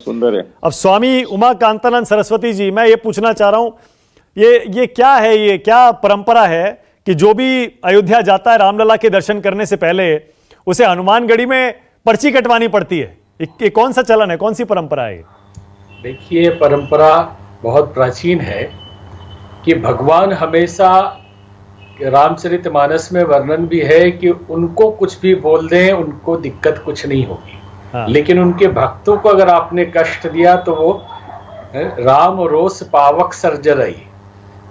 सुंदर है। अब स्वामी उमाकांतानंद सरस्वती जी, मैं ये पूछना चाह रहा हूं, ये क्या है, ये क्या परंपरा है कि जो भी अयोध्या जाता है रामलला के दर्शन करने से पहले उसे हनुमानगढ़ी में पर्ची कटवानी पड़ती है? ये कौन सा चलन है, कौन सी परंपरा है? देखिए, परंपरा बहुत प्राचीन है कि भगवान हमेशा, रामचरितमानस में वर्णन भी है कि उनको कुछ भी बोल दें उनको दिक्कत कुछ नहीं होगी। हाँ। लेकिन उनके भक्तों को अगर आपने कष्ट दिया तो वो राम रोष पावक सर्जरई,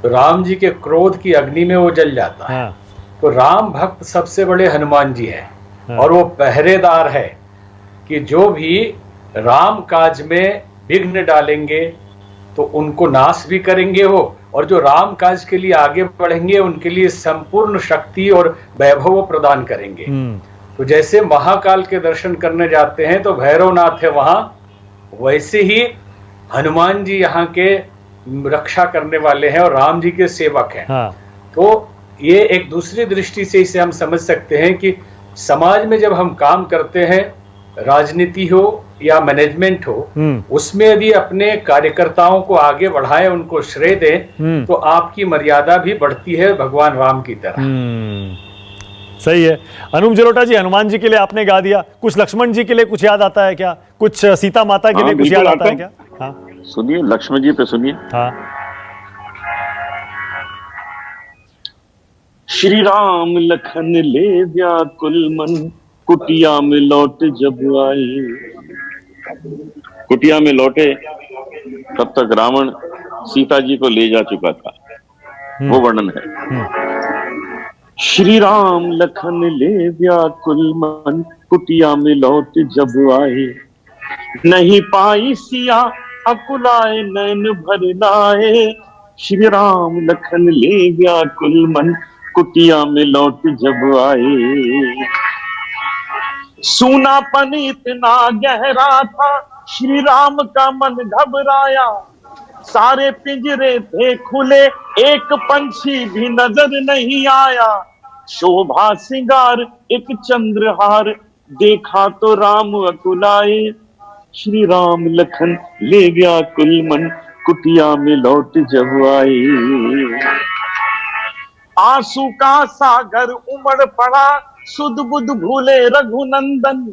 तो राम जी के क्रोध की अग्नि में वो जल जाता है। हाँ। तो राम भक्त सबसे बड़े हनुमान जी हैं। हाँ। और वो पहरेदार है कि जो भी राम काज में विघ्न डालेंगे तो उनको नाश भी करेंगे वो, और जो राम काज के लिए आगे बढ़ेंगे उनके लिए संपूर्ण शक्ति और वैभव प्रदान करेंगे। तो जैसे महाकाल के दर्शन करने जाते हैं तो भैरवनाथ है वहां, वैसे ही हनुमान जी यहाँ के रक्षा करने वाले हैं और राम जी के सेवक हैं। हाँ। तो ये एक दूसरी दृष्टि से इसे हम समझ सकते हैं कि समाज में जब हम काम करते हैं, राजनीति हो या मैनेजमेंट हो, उसमें यदि अपने कार्यकर्ताओं को आगे बढ़ाएं, उनको श्रेय दें, तो आपकी मर्यादा भी बढ़ती है भगवान राम की तरह। सही है। अनूप जलोटा जी, हनुमान जी के लिए आपने गा दिया, कुछ लक्ष्मण जी के लिए कुछ याद आता है क्या? कुछ सीता माता के लिए कुछ याद आता है क्या? हाँ सुनिए, लक्ष्मण जी पे सुनिए। हाँ। श्री राम लखन ले व्याकुल मन, कुटिया में लौट जब आए। कुटिया में लौटे तब तक रावण सीता जी को ले जा चुका था, वो वर्णन है। श्री राम लखन ले व्याकुल मन, कुटिया में लौट जब आए। नहीं पाई सिया अकुलाए नैन भर लाए। श्री राम लखन ले व्याकुल मन, कुटिया में लौट जब आए। सूनापन इतना गहरा था, श्री राम का मन घबराया। सारे पिंजरे थे खुले, एक पंछी भी नजर नहीं आया। शोभा सिंगार एक चंद्रहार, देखा तो राम अकुलाए। श्री राम लखन ले व्याकुल मन, कुटिया में लौट जब आए। आंसू का सागर उमड़ पड़ा, सुध बुध भूले रघुनंदन।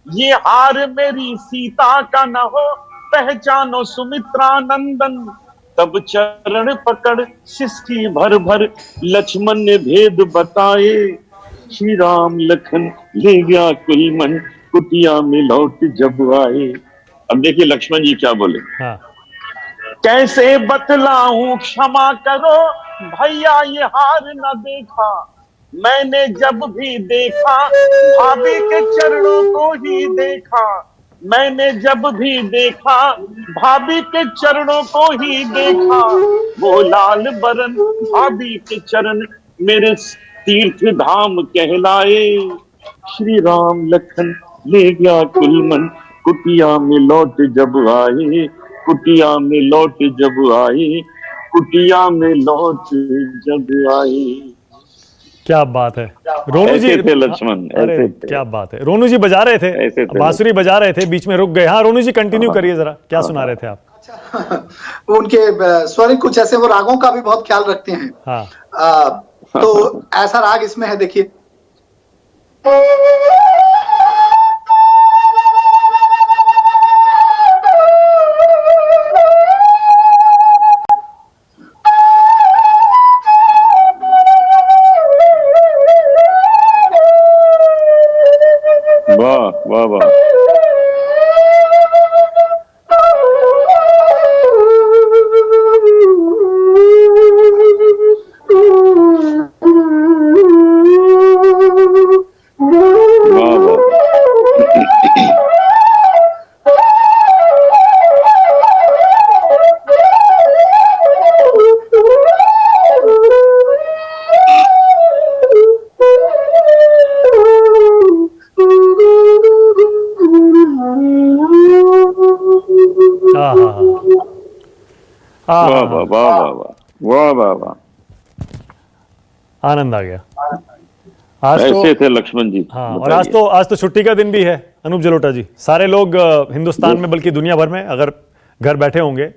ये हार मेरी सीता का न हो, पहचानो सुमित्रा नंदन। तब चरण पकड़ सिसकी भर भर, लक्ष्मण ने भेद बताए। श्री राम लखन ले व्याकुल मन, कुटिया में लौट जब आए। अब देखिए लक्ष्मण जी क्या बोले। हाँ। कैसे बतलाऊं क्षमा करो, भैया ये हार न देखा। मैंने जब भी देखा, भाभी के चरणों को ही देखा। मैंने जब भी देखा, भाभी के चरणों को ही देखा। वो लाल बरन भाभी के चरण, मेरे तीर्थ धाम कहलाए। श्री राम लखन ले व्याकुल मन, कुटिया में लौट जब आए। कुटिया में लौट जब आए। कुटिया में लौट जब आए। क्या बात है रोनू जी। थे लक्ष्मण, अरे क्या बात है, रोनू जी बजा रहे थे, बांसुरी बजा रहे थे, बीच में रुक गए। हाँ रोनू जी कंटिन्यू करिए जरा, क्या सुना रहे थे आप? अच्छा, उनके स्वर कुछ ऐसे, वो रागों का भी बहुत ख्याल रखते हैं। हाँ। तो ऐसा राग इसमें है, देखिए। वाह वाह वाह। वाह वाह वाह वाह वाह वाह वाह। आनंद आ गया। आज ऐसे तो थे लक्ष्मण जी। हाँ, और बताइए। आज तो छुट्टी का दिन भी है अनूप जलोटा जी। सारे लोग हिंदुस्तान में बल्कि दुनिया भर में अगर घर बैठे होंगे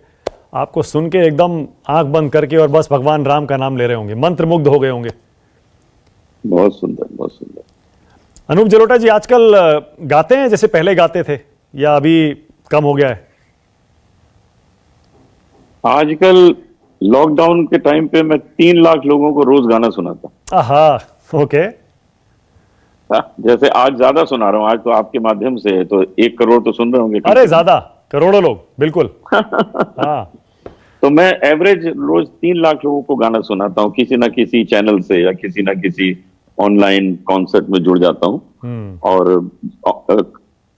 आपको सुन के एकदम आंख बंद करके और बस भगवान राम का नाम ले रहे होंगे, मंत्रमुग्ध हो गए होंगे। बहुत सुंदर, बहुत सुंदर। अनूप जलोटा जी आजकल गाते हैं जैसे पहले गाते थे या अभी कम हो गया है? आजकल लॉकडाउन के टाइम पे मैं 3 लाख लोगों को रोज गाना सुनाता। आहा, ओके। हाँ, जैसे आज ज्यादा सुना रहा हूँ, आज तो आपके माध्यम से है, तो 1 करोड़ तो सुन रहे होंगे। अरे ज्यादा, करोड़ों लोग, बिल्कुल। हाँ, तो मैं एवरेज रोज 3 लाख लोगों को गाना सुनाता हूँ, किसी ना किसी चैनल से या किसी ना किसी ऑनलाइन कॉन्सर्ट में जुड़ जाता हूँ। और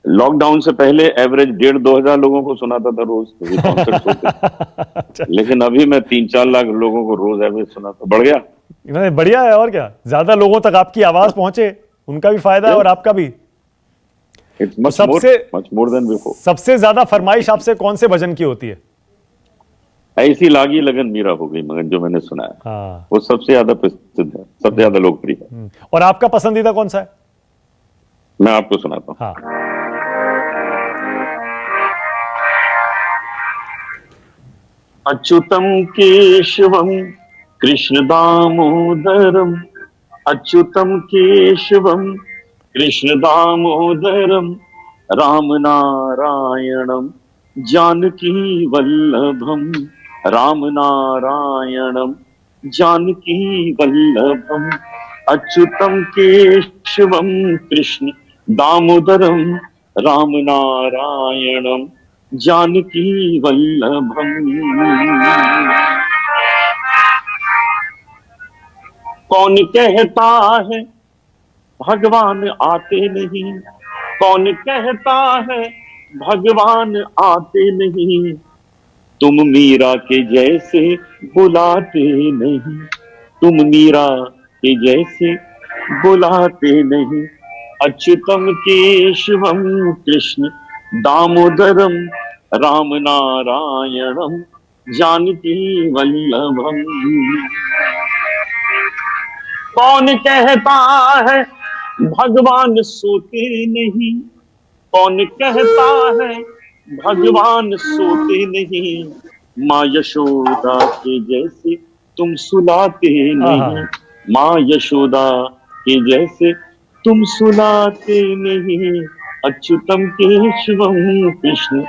लॉकडाउन से पहले एवरेज 1,500-2 हजार लोगों को सुनाता था रोज, तो कॉन्सर्ट होते। लेकिन अभी मैं 3-4 लाख लोगों को रोज एवरेज सुनाता, बढ़ गया। नहीं, बढ़िया है। और क्या, ज्यादा लोगों तक आपकी आवाज पहुंचे, उनका भी फायदा है और आपका भी। It's much more than before. सबसे ज्यादा फरमाइश आपसे कौन से भजन की होती है? ऐसी लागी लगन मीरा हो गई मगन, जो मैंने सुना है। हाँ, वो सबसे ज्यादा प्रसिद्ध है, सबसे ज्यादा लोकप्रिय है। और आपका पसंदीदा कौन सा है? मैं आपको सुनाता हूँ। हाँ, अच्युतम केशवम कृष्ण दामोदरम, अच्युतम केशवम कृष्ण दामोदरम, राम नारायणम जानकी वल्लभम, राम नारायणम जानकी वल्लभम, अच्युतम केशवम कृष्ण दामोदरम, राम नारायणम जानकी वल्लभम। कौन कहता है भगवान आते नहीं, कौन कहता है भगवान आते नहीं, तुम मीरा के जैसे बुलाते नहीं, तुम मीरा के जैसे बुलाते नहीं, अच्युतम केशवम कृष्ण दामोदरम, राम नारायणम जानकी वल्लभम। कौन कहता है भगवान सोते नहीं, कौन कहता है भगवान सोते नहीं, माँ यशोदा के जैसे तुम सुलाते नहीं, माँ यशोदा के जैसे तुम सुलाते नहीं, अच्युतम केशवम कृष्ण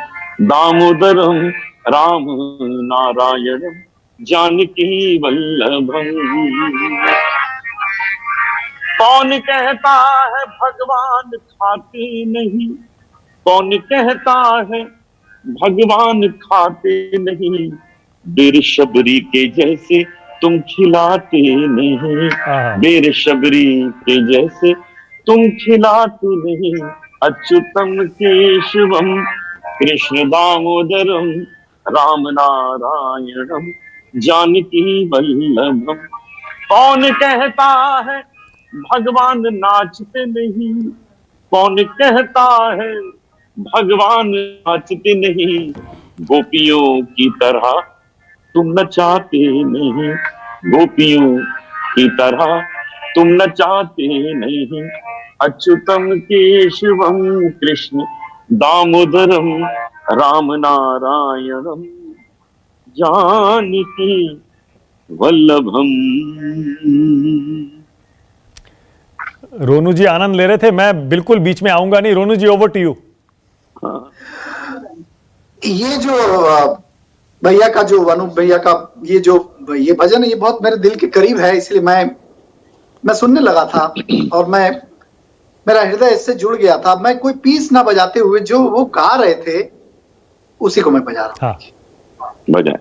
दामोदरम, राम नारायणम जानकी वल्लभम। कौन कहता है भगवान खाते नहीं, कौन कहता है भगवान खाते नहीं, बेर शबरी के जैसे तुम खिलाते नहीं, बेर शबरी के जैसे तुम खिलाते नहीं, अच्युतम केशवम कृष्ण दामोदरम, राम नारायणम जानकी वल्लभम। कौन कहता है भगवान नाचते नहीं, कौन कहता है भगवान नाचते नहीं, गोपियों की तरह तुम नचाते नहीं, गोपियों की तरह तुम नचाते नहीं, अच्युतम केशवम कृष्ण दामोदरम, राम नारायणम जानकी वल्लभम। रोनू जी आनंद ले रहे थे, मैं बिल्कुल बीच में आऊंगा नहीं। रोनू जी, ओवर टू यू। ये जो भैया का, जो अनूप भैया का ये भजन है, ये बहुत मेरे दिल के करीब है, इसलिए मैं सुनने लगा था और मेरा हृदय इससे जुड़ गया था। मैं कोई पीस ना बजाते हुए जो वो गा रहे थे उसी को मैं बजा रहा हूँ। हाँ, बजाएं।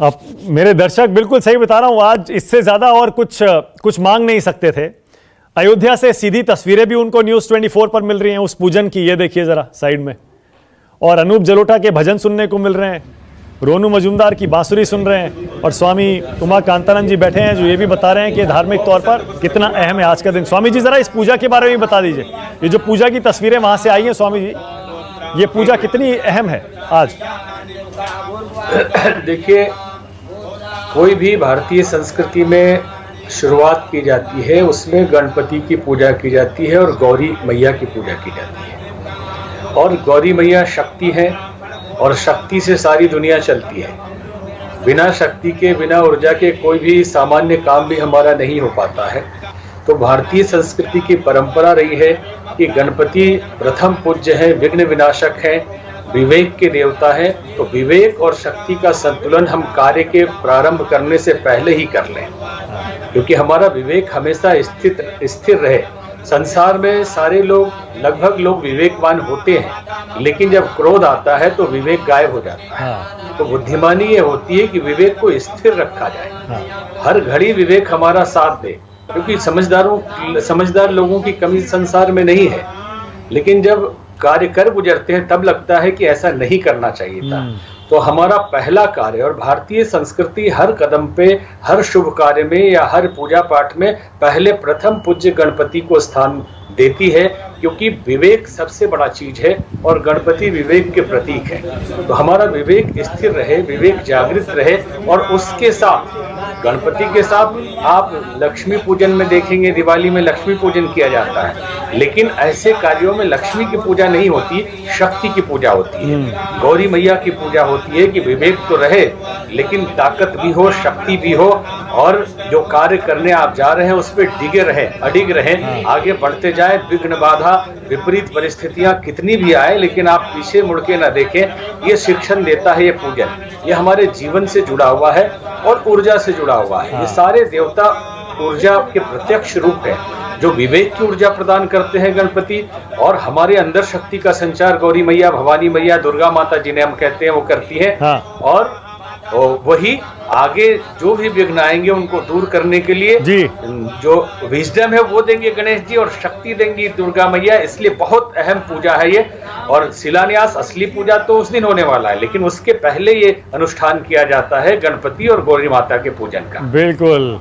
अब मेरे दर्शक बिल्कुल सही बता रहा हूं, आज इससे ज्यादा और कुछ मांग नहीं सकते थे। अयोध्या से सीधी तस्वीरें भी उनको न्यूज़ 24 पर मिल रही हैं उस पूजन की, ये देखिए जरा साइड में, और अनूप जलोटा के भजन सुनने को मिल रहे हैं, रोनू मजूमदार की बांसुरी सुन रहे हैं, और स्वामी उमा कांतानंद जी बैठे हैं जो ये भी बता रहे हैं कि धार्मिक तौर पर कितना अहम है आज का दिन। स्वामी जी जरा इस पूजा के बारे में भी बता दीजिए, ये जो पूजा की तस्वीरें वहां से आई हैं स्वामी जी, ये पूजा कितनी अहम है आज? देखिए, कोई भी भारतीय संस्कृति में शुरुआत की जाती है, उसमें गणपति की पूजा की जाती है और गौरी मैया की पूजा की जाती है। और गौरी मैया शक्ति है और शक्ति से सारी दुनिया चलती है। बिना शक्ति के, बिना ऊर्जा के कोई भी सामान्य काम भी हमारा नहीं हो पाता है। तो भारतीय संस्कृति की परंपरा रही है कि गणपति प्रथम पूज्य है, विघ्न विनाशक है, विवेक के देवता है। तो विवेक और शक्ति का संतुलन हम कार्य के प्रारंभ करने से पहले ही कर लें, क्योंकि हमारा विवेक हमेशा स्थिर रहे। संसार में सारे लोग, लगभग लोग विवेकवान होते हैं, लेकिन जब क्रोध आता है तो विवेक गायब हो जाता है। तो बुद्धिमानी ये होती है कि विवेक को स्थिर रखा जाए, हर घड़ी विवेक हमारा साथ दे, क्योंकि समझदार लोगों की कमी संसार में नहीं है, लेकिन जब कार्य कर गुजरते हैं तब लगता है कि ऐसा नहीं करना चाहिए था। तो हमारा पहला कार्य, और भारतीय संस्कृति हर कदम पे, हर शुभ कार्य में या हर पूजा पाठ में पहले प्रथम पूज्य गणपति को स्थान देती है, क्योंकि विवेक सबसे बड़ा चीज है और गणपति विवेक के प्रतीक है। तो हमारा विवेक स्थिर रहे, विवेक जागृत रहे, और उसके साथ गणपति के साथ आप लक्ष्मी पूजन में देखेंगे, दिवाली में लक्ष्मी पूजन किया जाता है, लेकिन ऐसे कार्यों में लक्ष्मी की पूजा नहीं होती, शक्ति की पूजा होती है, गौरी मैया की पूजा होती है कि विवेक तो रहे लेकिन ताकत भी हो, शक्ति भी हो, और जो कार्य करने आप जा रहे हैं उस पर डिगे रहे, अडिग रहे, आगे बढ़ते जाए, विघ्न बाधा विपरीत परिस्थितियां कितनी भी आए लेकिन आप पीछे मुड़ के ना देखें। ये शिक्षण देता है ये पूजन, ये हमारे जीवन से जुड़ा हुआ है और ऊर्जा से जुड़ा हुआ है। ये सारे देवता ऊर्जा के प्रत्यक्ष रूप है, जो विवेक की ऊर्जा प्रदान करते हैं गणपति, और हमारे अंदर शक्ति का संचार गौरी मैया, भवानी मैया, दुर्गा माता जिन्हें हम कहते हैं वो करती है। और वही आगे जो भी विघ्न आएंगे उनको दूर करने के लिए जो विजडम है वो देंगे गणेश जी, और शक्ति देंगी दुर्गा मैया। इसलिए बहुत अहम पूजा है ये, और शिलान्यास असली पूजा तो उस दिन होने वाला है, लेकिन उसके पहले ये अनुष्ठान किया जाता है गणपति और गौरी माता के पूजन का। बिल्कुल।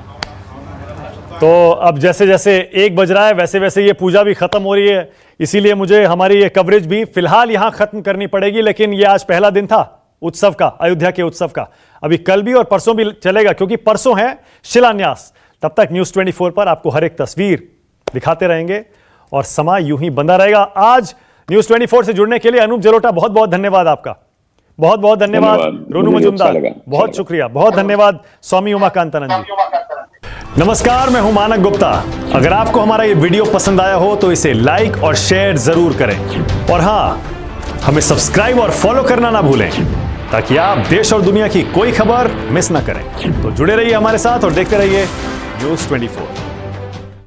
तो अब जैसे जैसे 1 बज रहा है वैसे वैसे ये पूजा भी खत्म हो रही है, इसीलिए मुझे हमारी ये कवरेज भी फिलहाल यहाँ खत्म करनी पड़ेगी। लेकिन ये आज पहला दिन था उत्सव का, अयोध्या के उत्सव का। अभी कल भी और परसों भी चलेगा, क्योंकि परसों है शिलान्यास। तब तक न्यूज़ 24 पर आपको हर एक तस्वीर दिखाते रहेंगे और समय यूं ही बंधा रहेगा। आज न्यूज़ 24 से जुड़ने के लिए अनूप जलोटा, बहुत बहुत धन्यवाद आपका, बहुत बहुत धन्यवाद। रोनू मजूमदार, बहुत शुक्रिया, बहुत धन्यवाद। स्वामी उमा कांतानंद जी, नमस्कार, मैं हूं मानक गुप्ता। अगर आपको हमारा ये वीडियो पसंद आया हो तो इसे लाइक और शेयर जरूर करें, और हाँ, हमें सब्सक्राइब और फॉलो करना ना भूलें, ताकि आप देश और दुनिया की कोई खबर मिस ना करें। तो जुड़े रहिए हमारे साथ और देखते रहिए न्यूज़ 24।